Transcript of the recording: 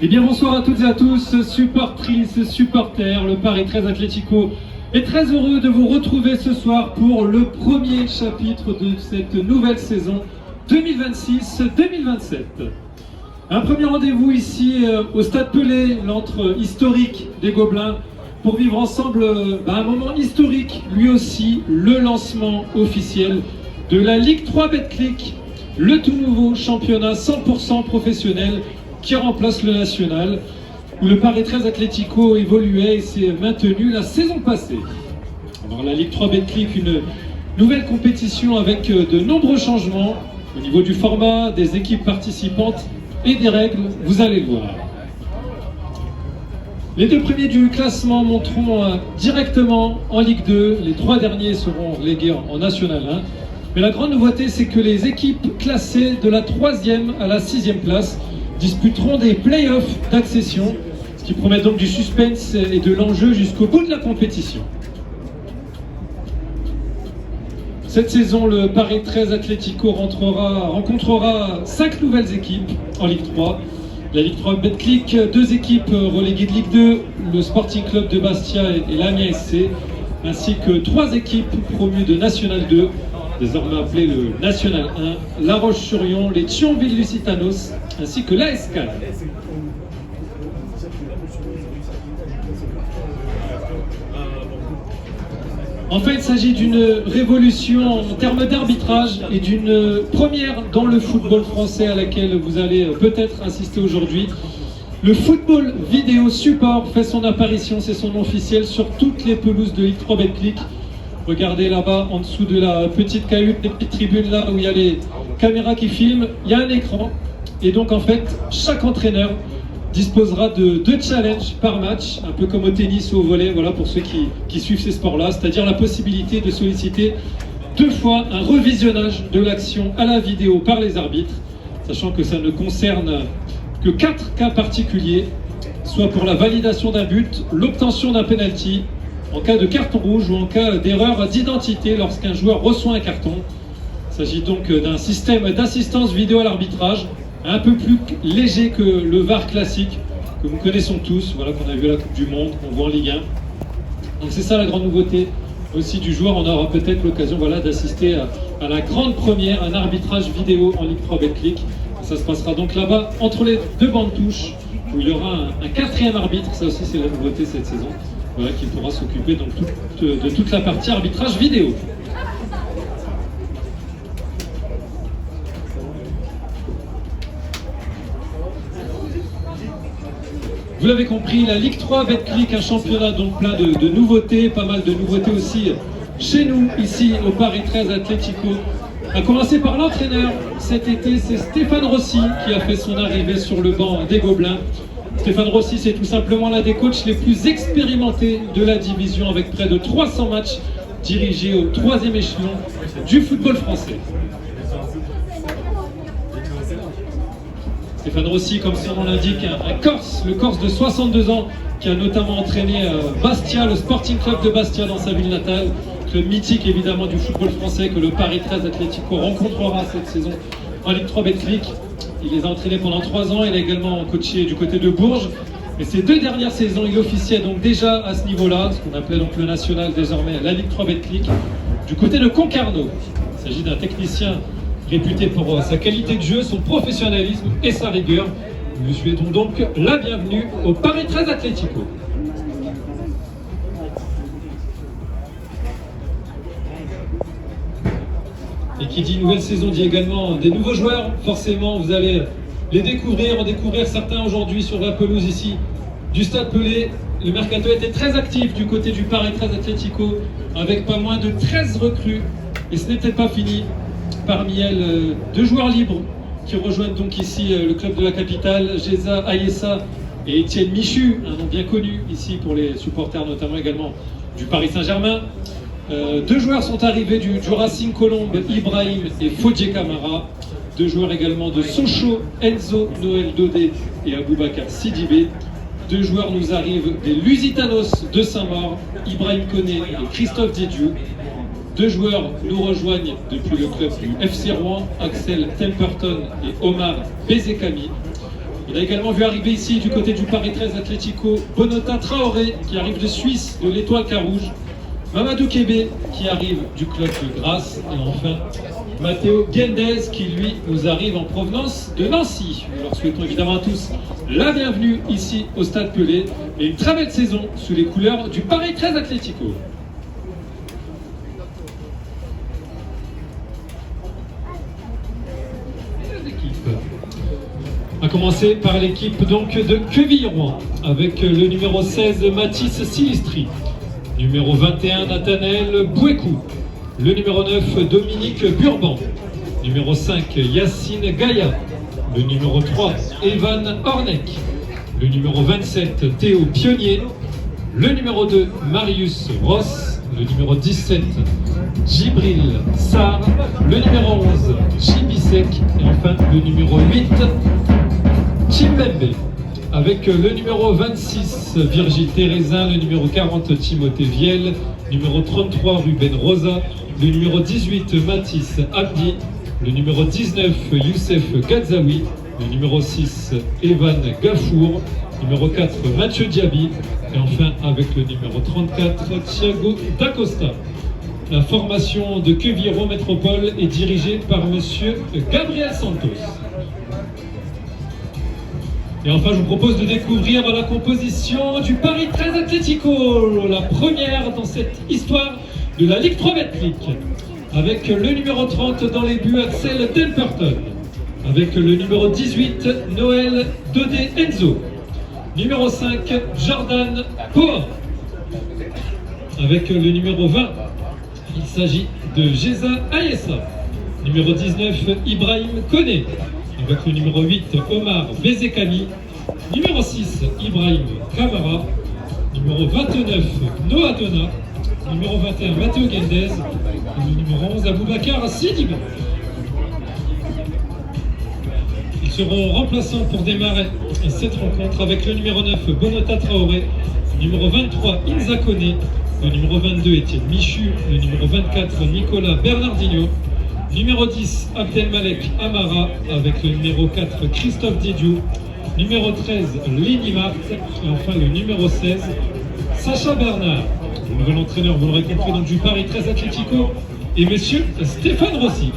Eh bien bonsoir à toutes et à tous, supportrices, supporters, le Paris 13 Atlético est très heureux de vous retrouver ce soir pour le premier chapitre de cette nouvelle saison 2026-2027. Un premier rendez-vous ici au Stade Pelé, l'antre historique des Gobelins, pour vivre ensemble un moment historique, lui aussi, le lancement officiel de la Ligue 3 Betclic, le tout nouveau championnat 100% professionnel qui remplace le national, où le Paris 13 Atlético évoluait et s'est maintenu la saison passée. Alors la Ligue 3 Betclic, une nouvelle compétition avec de nombreux changements au niveau du format, des équipes participantes et des règles, vous allez le voir. Les deux premiers du classement monteront directement en Ligue 2, les trois derniers seront relégués en National 1. Mais la grande nouveauté, c'est que les équipes classées de la 3e à la 6e place disputeront des play-offs d'accession, ce qui promet donc du suspense et de l'enjeu jusqu'au bout de la compétition. Cette saison, le Paris 13 Atlético rencontrera 5 nouvelles équipes en Ligue 3. La Ligue 3 Betclic, 2 équipes reléguées de Ligue 2, le Sporting Club de Bastia et l'Amiens SC, ainsi que 3 équipes promues de National 2, désormais appelé le National 1, La Roche-sur-Yon, les Thionville-Lusitanos, ainsi que l'AS Cannes. Enfin, il s'agit d'une révolution en termes d'arbitrage et d'une première dans le football français à laquelle vous allez peut-être assister aujourd'hui. Le football vidéo support fait son apparition, c'est son nom officiel, sur toutes les pelouses de Ligue 3 Betclic. Regardez là-bas, en dessous de la petite cahute, les petites tribunes là où il y a les caméras qui filment, il y a un écran. Et donc en fait, chaque entraîneur disposera de 2 challenges par match, un peu comme au tennis ou au volley, voilà pour ceux qui suivent ces sports-là, c'est-à-dire la possibilité de solliciter 2 fois un revisionnage de l'action à la vidéo par les arbitres, sachant que ça ne concerne que 4 cas particuliers, soit pour la validation d'un but, l'obtention d'un penalty, en cas de carton rouge ou en cas d'erreur d'identité lorsqu'un joueur reçoit un carton. Il s'agit donc d'un système d'assistance vidéo à l'arbitrage, un peu plus léger que le VAR classique, que nous connaissons tous, voilà, qu'on a vu à la Coupe du Monde, qu'on voit en Ligue 1. Donc c'est ça la grande nouveauté aussi du joueur. On aura peut-être l'occasion d'assister à la grande première, un arbitrage vidéo en Ligue 3 Betclic. Ça se passera donc là-bas, entre les 2 bancs de touche, où il y aura un 4e arbitre, ça aussi c'est la nouveauté cette saison. Voilà, qui pourra s'occuper donc de toute la partie arbitrage vidéo. Vous l'avez compris, la Ligue 3 Betclic, un championnat donc plein de nouveautés, pas mal de nouveautés aussi chez nous, ici au Paris 13 Atlético. A commencer par l'entraîneur cet été, c'est Stéphane Rossi qui a fait son arrivée sur le banc des Gobelins. Stéphane Rossi, c'est tout simplement l'un des coachs les plus expérimentés de la division, avec près de 300 matchs dirigés au 3e échelon du football français. Stéphane Rossi, comme son nom l'indique, un Corse, le Corse de 62 ans, qui a notamment entraîné Bastia, le Sporting Club de Bastia dans sa ville natale, club mythique évidemment du football français que le Paris 13 Atlético rencontrera cette saison en Ligue 3 Betclic. Il les a entraînés pendant 3 ans, il a également coaché du côté de Bourges. Et ces 2 dernières saisons, il officiait donc déjà à ce niveau-là, ce qu'on appelait donc le national, désormais la Ligue 3 Betclic, du côté de Concarneau. Il s'agit d'un technicien réputé pour sa qualité de jeu, son professionnalisme et sa rigueur. Nous lui souhaitons donc la bienvenue au Paris 13 Atlético. Et qui dit nouvelle saison dit également des nouveaux joueurs. Forcément, vous allez les découvrir, en découvrir certains aujourd'hui sur la pelouse ici du Stade Pelé. Le mercato était très actif du côté du Paris 13 Atlético, avec pas moins de 13 recrues. Et ce n'est peut-être pas fini. Parmi elles, 2 joueurs libres qui rejoignent donc ici le club de la capitale, Géza Ayessa et Étienne Michu, un nom bien connu ici pour les supporters notamment également du Paris Saint-Germain. 2 joueurs sont arrivés du Racing Colombe, Ibrahim et Fodje Camara. 2 joueurs également de Sochaux, Enzo Noël Dodé et Aboubacar Sidibé. 2 joueurs nous arrivent des Lusitanos de Saint-Maur, Ibrahim Koné et Christophe Didiou. 2 joueurs nous rejoignent depuis le club du FC Rouen, Axel Temperton et Omar Bezekami. Il a également vu arriver ici, du côté du Paris 13 Atlético, Bonota Traoré, qui arrive de Suisse, de l'Étoile Carouge. Mamadou Kébé, qui arrive du club de Grasse. Et enfin, Matteo Gendez, qui lui nous arrive en provenance de Nancy. Nous leur souhaitons évidemment à tous la bienvenue ici au Stade Pelé et une très belle saison sous les couleurs du Paris 13 Atlético. A commencer par l'équipe donc de Quevilly-Rouen avec le numéro 16 Mathis Silistri, numéro 21 Nathanaël Bouécou, le numéro 9 Dominique Burban, numéro 5 Yacine Gaïa, le numéro 3 Evan Horneck, le numéro 27 Théo Pionnier, le numéro 2 Marius Ross, le numéro 17 Djibril Sarr, le numéro 11 Jibisek et enfin le numéro 8 Chimbembe, avec le numéro 26 Virgile Thérézin, le numéro 40 Timothée Viel, numéro 33 Ruben Rosa, le numéro 18 Mathis Abdi, le numéro 19 Youssef Gadzaoui, le numéro 6 Evan Gafour, numéro 4 Mathieu Diaby et enfin avec le numéro 34 Thiago Dacosta. La formation de Quevilly-Rouen Métropole est dirigée par monsieur Gabriel Santos. Et enfin, je vous propose de découvrir la composition du Paris 13 Atlético, la première dans cette histoire de la Ligue 3 Betclic. Avec le numéro 30 dans les buts, Axel Temperton. Avec le numéro 18, Noël Dodé Enzo. Numéro 5, Jordan Poa. Avec le numéro 20, il s'agit de Géza Ayessa. Numéro 19, Ibrahim Koné. Avec le numéro 8, Omar Bezekani. Numéro 6, Ibrahim Kamara. Numéro 29, Noah Dona. Numéro 21, Matteo Gendez. Et le numéro 11, Aboubacar Sidibé. Ils seront remplaçants pour démarrer cette rencontre avec le numéro 9, Bonota Traoré. Numéro 23, Inza Koné. Le numéro 22, Étienne Michu. Le numéro 24, Nicolas Bernardino. Numéro 10, Abdelmalek Amara, avec le numéro 4, Christophe Didiou. Numéro 13, Lini Marthe. Et enfin le numéro 16, Sacha Bernard. Le nouvel entraîneur, vous l'aurez compris, donc du Paris 13 Atlético, et monsieur Stéphane Rossi.